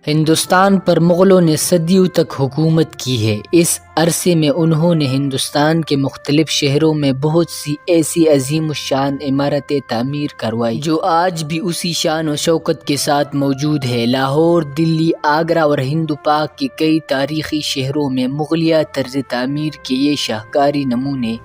ہندوستان پر مغلوں نے صدیوں تک حکومت کی ہے۔ اس عرصے میں انہوں نے ہندوستان کے مختلف شہروں میں بہت سی ایسی عظیم الشان عمارتیں تعمیر کروائی جو آج بھی اسی شان و شوکت کے ساتھ موجود ہے۔ لاہور، دلی، آگرہ اور ہند پاک کے کئی تاریخی شہروں میں مغلیہ طرز تعمیر کے یہ شاہکار نمونے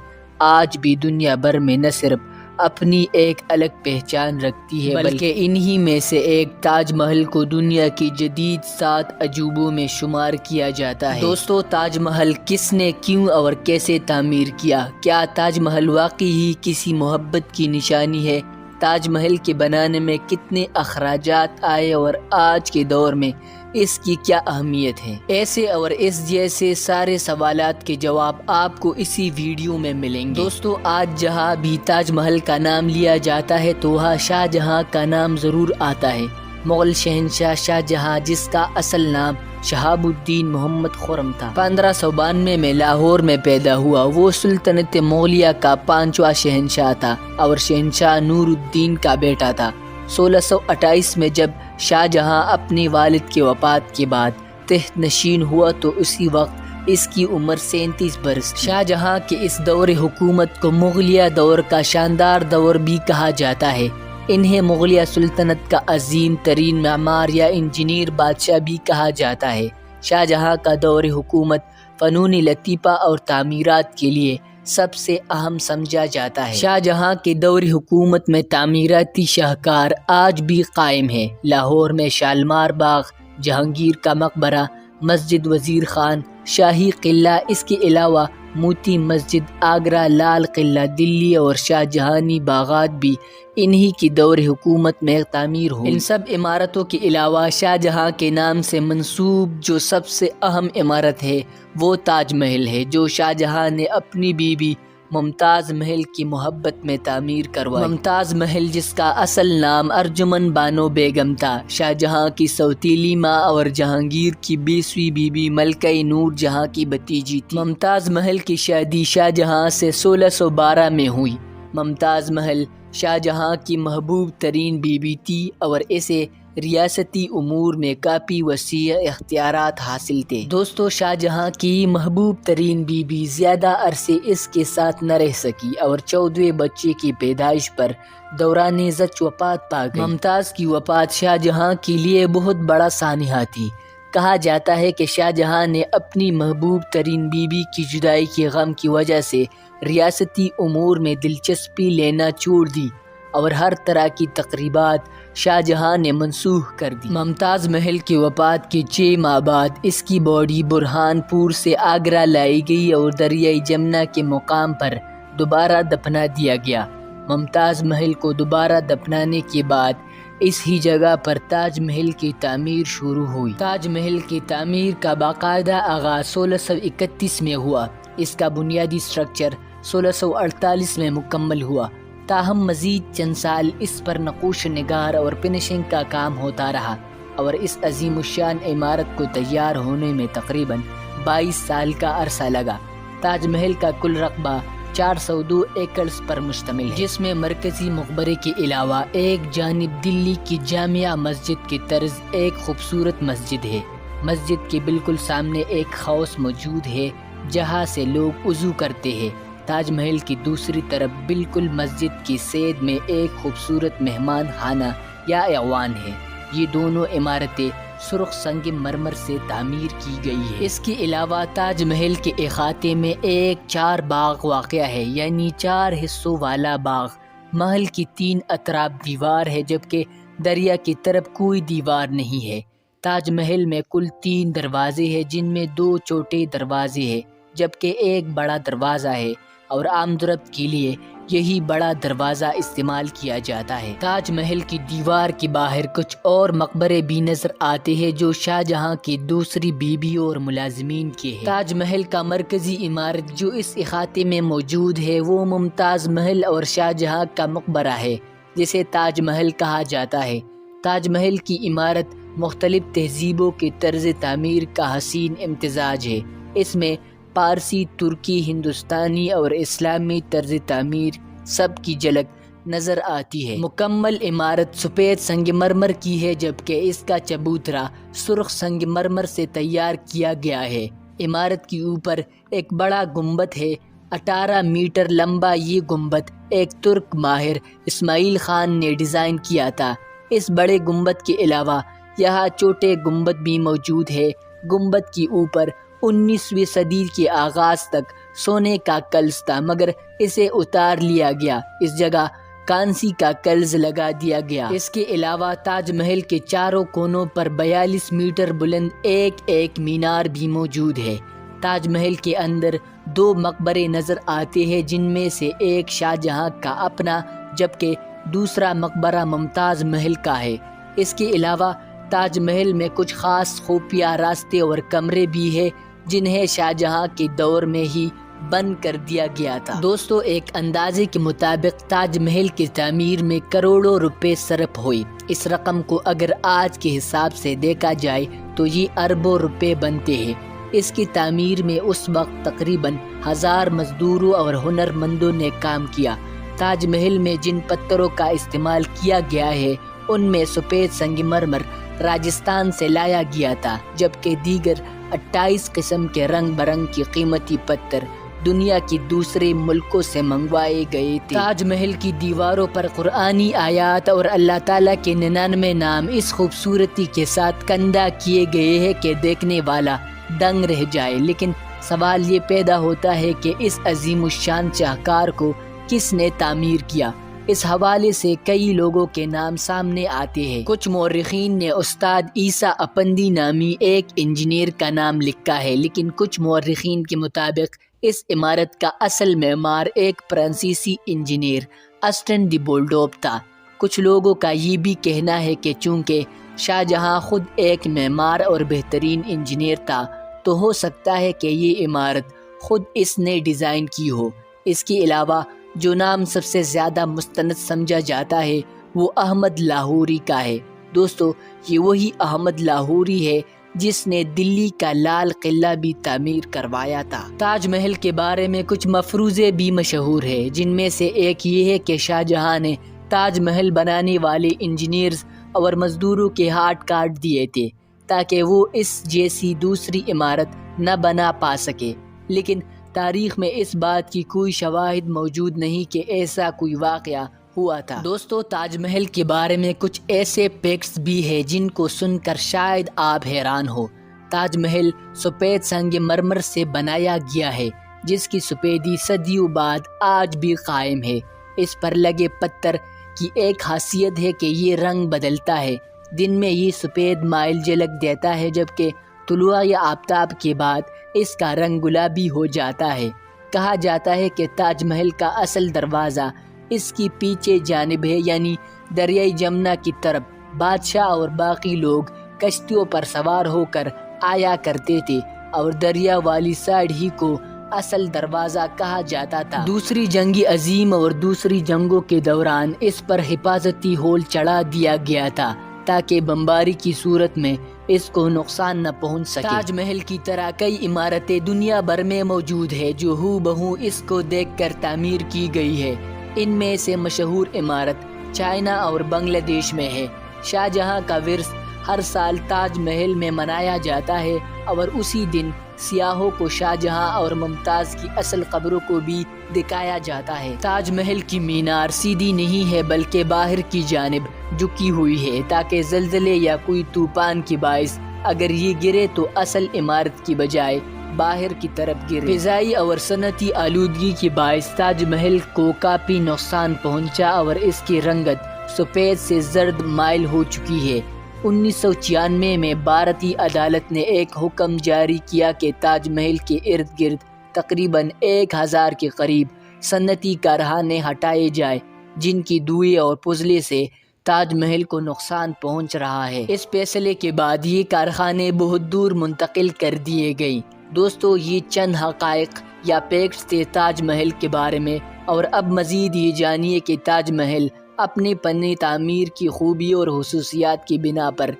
آج بھی دنیا بھر میں نہ صرف اپنی ایک الگ پہچان رکھتی ہے بلکہ انہی میں سے ایک تاج محل کو دنیا کی جدید 7 عجوبوں میں شمار کیا جاتا ہے۔ دوستو، تاج محل کس نے، کیوں اور کیسے تعمیر کیا؟ کیا تاج محل واقعی ہی کسی محبت کی نشانی ہے؟ تاج محل کے بنانے میں کتنے اخراجات آئے اور آج کے دور میں اس کی کیا اہمیت ہے؟ ایسے اور اس جیسے سارے سوالات کے جواب آپ کو اسی ویڈیو میں ملیں گے۔ دوستو، آج جہاں بھی تاج محل کا نام لیا جاتا ہے تو وہاں شاہ جہاں کا نام ضرور آتا ہے۔ مغل شہنشاہ شاہ جہاں، جس کا اصل نام شہاب الدین محمد خرم تھا، 1592 میں لاہور میں پیدا ہوا۔ وہ سلطنت مغلیہ کا 5واں شہنشاہ تھا اور شہنشاہ نور الدین کا بیٹا تھا۔ 1628 میں جب شاہ جہاں اپنے والد کی وفات کے بعد تخت نشین ہوا تو اسی وقت اس کی عمر 37 برس تھی۔ شاہ جہاں کے اس دور حکومت کو مغلیہ دور کا شاندار دور بھی کہا جاتا ہے۔ انہیں مغلیہ سلطنت کا عظیم ترین معمار یا انجینئر بادشاہ بھی کہا جاتا ہے۔ شاہ جہاں کا دور حکومت فنون لطیفہ اور تعمیرات کے لیے سب سے اہم سمجھا جاتا ہے۔ شاہ جہاں کے دور حکومت میں تعمیراتی شاہکار آج بھی قائم ہے۔ لاہور میں شالیمار باغ، جہانگیر کا مقبرہ، مسجد وزیر خان، شاہی قلعہ، اس کے علاوہ موتی مسجد، آگرہ لال قلعہ، دلی اور شاہ جہانی باغات بھی انہی کی دور حکومت میں تعمیر ہوئی۔ ان سب عمارتوں کے علاوہ شاہ جہاں کے نام سے منسوب جو سب سے اہم عمارت ہے وہ تاج محل ہے، جو شاہ جہاں نے اپنی بیوی ممتاز محل کی محبت میں تعمیر کروائی۔ ممتاز محل، جس کا اصل نام ارجمن بانو بیگم تھا، شاہ جہاں کی سوتیلی ماں اور جہانگیر کی 20ویں بیوی ملکہ نور جہاں کی بھتیجی تھی۔ ممتاز محل کی شادی شاہ جہاں سے 1612 میں ہوئی۔ ممتاز محل شاہ جہاں کی محبوب ترین بیوی تھی اور اسے ریاستی امور میں کافی وسیع اختیارات حاصل تھے۔ دوستو، شاہ جہاں کی محبوب ترین بیوی زیادہ عرصے اس کے ساتھ نہ رہ سکی اور 14ویں بچے کی پیدائش پر دوران زچ وفات پا گئی۔ ممتاز کی وفات شاہ جہاں کے لیے بہت بڑا سانحہ تھی۔ کہا جاتا ہے کہ شاہ جہاں نے اپنی محبوب ترین بیوی کی جدائی کے غم کی وجہ سے ریاستی امور میں دلچسپی لینا چھوڑ دی اور ہر طرح کی تقریبات شاہ جہاں نے منسوخ کر دی۔ ممتاز محل کی وفات کے 6 ماہ بعد اس کی باڈی برہان پور سے آگرہ لائی گئی اور دریائے جمنا کے مقام پر دوبارہ دفنا دیا گیا۔ ممتاز محل کو دوبارہ دفنانے کے بعد اس ہی جگہ پر تاج محل کی تعمیر شروع ہوئی۔ تاج محل کی تعمیر کا باقاعدہ آغاز 1631 میں ہوا۔ اس کا بنیادی سٹرکچر 1648 میں مکمل ہوا۔ تاہم مزید چند سال اس پر نقوش نگار اور فنشنگ کا کام ہوتا رہا اور اس عظیم الشان عمارت کو تیار ہونے میں تقریباً 22 سال کا عرصہ لگا۔ تاج محل کا کل رقبہ 402 ایکڑز پر مشتمل ہے، جس میں مرکزی مقبرے کے علاوہ ایک جانب دلی کی جامع مسجد کی طرز ایک خوبصورت مسجد ہے۔ مسجد کے بالکل سامنے ایک حوض موجود ہے جہاں سے لوگ وضو کرتے ہیں۔ تاج محل کی دوسری طرف بالکل مسجد کی سید میں ایک خوبصورت مہمان خانہ یا ایوان ہے۔ یہ دونوں عمارتیں سرخ سنگ مرمر سے تعمیر کی گئی ہے۔ اس کے علاوہ تاج محل کے احاطے میں ایک 4 باغ واقع ہے، یعنی 4 حصوں والا باغ۔ محل کی 3 اطراف دیوار ہے جبکہ دریا کی طرف کوئی دیوار نہیں ہے۔ تاج محل میں کل 3 دروازے ہیں، جن میں 2 چھوٹے دروازے ہیں جبکہ ایک بڑا دروازہ ہے اور آمد کے لیے یہی بڑا دروازہ استعمال کیا جاتا ہے۔ تاج محل کی دیوار کے باہر کچھ اور مقبرے بھی نظر آتے ہیں جو شاہ جہاں کی دوسری بیوی اور ملازمین کے ہیں۔ تاج محل کا مرکزی عمارت جو اس احاطے میں موجود ہے وہ ممتاز محل اور شاہ جہاں کا مقبرہ ہے جسے تاج محل کہا جاتا ہے۔ تاج محل کی عمارت مختلف تہذیبوں کے طرز تعمیر کا حسین امتزاج ہے۔ اس میں پارسی، ترکی، ہندوستانی اور اسلامی طرز تعمیر سب کی جھلک نظر آتی ہے۔ مکمل عمارت سفید سنگ مرمر کی ہے، جبکہ اس کا چبوترا سرخ سنگ مرمر سے تیار کیا گیا ہے۔ عمارت کے اوپر ایک بڑا گنبد ہے، 18 میٹر لمبا۔ یہ گنبد ایک ترک ماہر اسماعیل خان نے ڈیزائن کیا تھا۔ اس بڑے گنبد کے علاوہ یہاں چھوٹے گنبد بھی موجود ہے۔ گنبد کے اوپر 19ویں صدی کے آغاز تک سونے کا کلش تھا، مگر اسے اتار لیا گیا۔ اس جگہ کانسی کا کلش لگا دیا گیا۔ اس کے علاوہ تاج محل کے چاروں کونوں پر 42 میٹر بلند ایک مینار بھی موجود ہے۔ تاج محل کے اندر 2 مقبرے نظر آتے ہیں، جن میں سے ایک شاہجہاں کا اپنا، جبکہ دوسرا مقبرہ ممتاز محل کا ہے۔ اس کے علاوہ تاج محل میں کچھ خاص خفیہ راستے اور کمرے بھی ہیں، جنہیں شاہجہاں کے دور میں ہی بند کر دیا گیا تھا۔ دوستو، ایک اندازے کے مطابق تاج محل کی تعمیر میں کروڑوں روپے صرف ہوئی۔ اس رقم کو اگر آج کے حساب سے دیکھا جائے تو یہ اربوں روپے بنتے ہیں۔ اس کی تعمیر میں اس وقت تقریباً 1000 مزدوروں اور ہنرمندوں نے کام کیا۔ تاج محل میں جن پتھروں کا استعمال کیا گیا ہے ان میں سفید سنگ مرمر راجستھان سے لایا گیا تھا، جبکہ دیگر 28 قسم کے رنگ برنگ کے قیمتی پتھر دنیا کے دوسرے ملکوں سے منگوائے گئے تھے۔ تاج محل کی دیواروں پر قرآنی آیات اور اللہ تعالیٰ کے 99 نام اس خوبصورتی کے ساتھ کندہ کیے گئے ہیں کہ دیکھنے والا دنگ رہ جائے۔ لیکن سوال یہ پیدا ہوتا ہے کہ اس عظیم الشان شاہکار کو کس نے تعمیر کیا؟ اس حوالے سے کئی لوگوں کے نام سامنے آتے ہیں۔ کچھ مورخین نے استاد عیسیٰ افندی نامی ایک انجینئر کا نام لکھا ہے، لیکن کچھ مورخین کے مطابق اس عمارت کا اصل معمار ایک فرانسیسی انجینئر اسٹن دی بولڈوپ تھا۔ کچھ لوگوں کا یہ بھی کہنا ہے کہ چونکہ شاہجہاں خود ایک معمار اور بہترین انجینئر تھا، تو ہو سکتا ہے کہ یہ عمارت خود اس نے ڈیزائن کی ہو۔ اس کے علاوہ جو نام سب سے زیادہ مستند سمجھا جاتا ہے وہ احمد لاہوری کا ہے۔ دوستو، یہ وہی احمد لاہوری ہے جس نے دلی کا لال قلعہ بھی تعمیر کروایا تھا۔ تاج محل کے بارے میں کچھ مفروضے بھی مشہور ہیں، جن میں سے ایک یہ ہے کہ شاہجہاں نے تاج محل بنانے والے انجینئرز اور مزدوروں کے ہاتھ کاٹ دیے تھے تاکہ وہ اس جیسی دوسری عمارت نہ بنا پا سکے، لیکن تاریخ میں اس بات کی کوئی شواہد موجود نہیں کہ ایسا کوئی واقعہ ہوا تھا۔ دوستو، تاج محل کے بارے میں کچھ ایسے فیکٹس بھی ہیں جن کو سن کر شاید آپ حیران ہو۔ تاج محل سفید سنگ مرمر سے بنایا گیا ہے، جس کی سفیدی صدیوں بعد آج بھی قائم ہے۔ اس پر لگے پتھر کی ایک خاصیت ہے کہ یہ رنگ بدلتا ہے۔ دن میں یہ سفید مائل جھلک دیتا ہے، جبکہ طلوع آفتاب کے بعد اس کا رنگ گلابی ہو جاتا ہے۔ کہا جاتا ہے کہ تاج محل کا اصل دروازہ اس کی پیچھے جانب ہے، یعنی دریائے جمنا کی طرف۔ بادشاہ اور باقی لوگ کشتیوں پر سوار ہو کر آیا کرتے تھے اور دریا والی سائڈ ہی کو اصل دروازہ کہا جاتا تھا۔ دوسری جنگ عظیم اور دوسری جنگوں کے دوران اس پر حفاظتی ہول چڑھا دیا گیا تھا تاکہ بمباری کی صورت میں اس کو نقصان نہ پہنچ سکے۔ تاج محل کی طرح کئی عمارتیں دنیا بھر میں موجود ہیں جو ہو بہو اس کو دیکھ کر تعمیر کی گئی ہے۔ ان میں سے مشہور عمارت چائنا اور بنگلہ دیش میں ہے۔ شاہجہاں کا ورث ہر سال تاج محل میں منایا جاتا ہے اور اسی دن سیاحوں کو شاہجہاں اور ممتاز کی اصل قبروں کو بھی دکھایا جاتا ہے۔ تاج محل کی مینار سیدھی نہیں ہے بلکہ باہر کی جانب جھکی ہوئی ہے تاکہ زلزلے یا کوئی طوفان کے باعث اگر یہ گرے تو اصل عمارت کی بجائے باہر کی طرف گرے۔ فضائی اور صنعتی آلودگی کے باعث تاج محل کو کافی نقصان پہنچا اور اس کی رنگت سفید سے زرد مائل ہو چکی ہے۔ 1996 میں بھارتی عدالت نے ایک حکم جاری کیا کہ تاج محل کے ارد گرد تقریباً 1000 کے قریب صنعتی کارخانے ہٹائے جائے، جن کی دھوئیں اور فضلے سے تاج محل کو نقصان پہنچ رہا ہے۔ اس فیصلے کے بعد یہ کارخانے بہت دور منتقل کر دیے گئے۔ دوستو، یہ چند حقائق یا فیکٹس تھے تاج محل کے بارے میں، اور اب مزید یہ جانیے کہ تاج محل اپنی فنی تعمیر کی خوبی اور خصوصیات کی بنا پر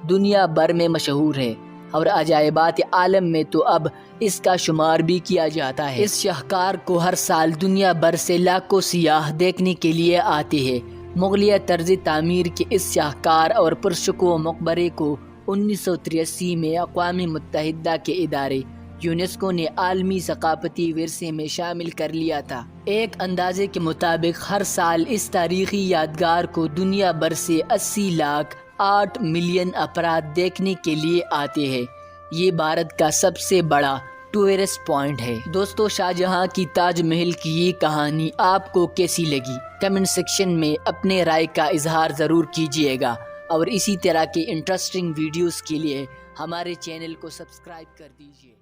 دنیا بھر میں مشہور ہے۔ اور عجائبات عالم میں تو اب اس کا شمار بھی کیا جاتا ہے۔ اس شاہکار کو ہر سال دنیا بھر سے لاکھوں سیاح دیکھنے کے لیے آتے ہیں۔ مغلیہ طرز تعمیر کے اس شاہکار اور پرسکون مقبرے کو 1983 میں اقوام متحدہ کے ادارے یونیسکو نے عالمی ثقافتی ورثے میں شامل کر لیا تھا۔ ایک اندازے کے مطابق ہر سال اس تاریخی یادگار کو دنیا بھر سے 80.8 ملین افراد دیکھنے کے لیے آتے ہیں۔ یہ بھارت کا سب سے بڑا ٹورسٹ پوائنٹ ہے۔ دوستو، شاہجہاں کی تاج محل کی یہ کہانی آپ کو کیسی لگی؟ کمنٹ سیکشن میں اپنے رائے کا اظہار ضرور کیجیے گا، اور اسی طرح کے انٹرسٹنگ ویڈیوز کے لیے ہمارے چینل کو سبسکرائب کر دیجیے۔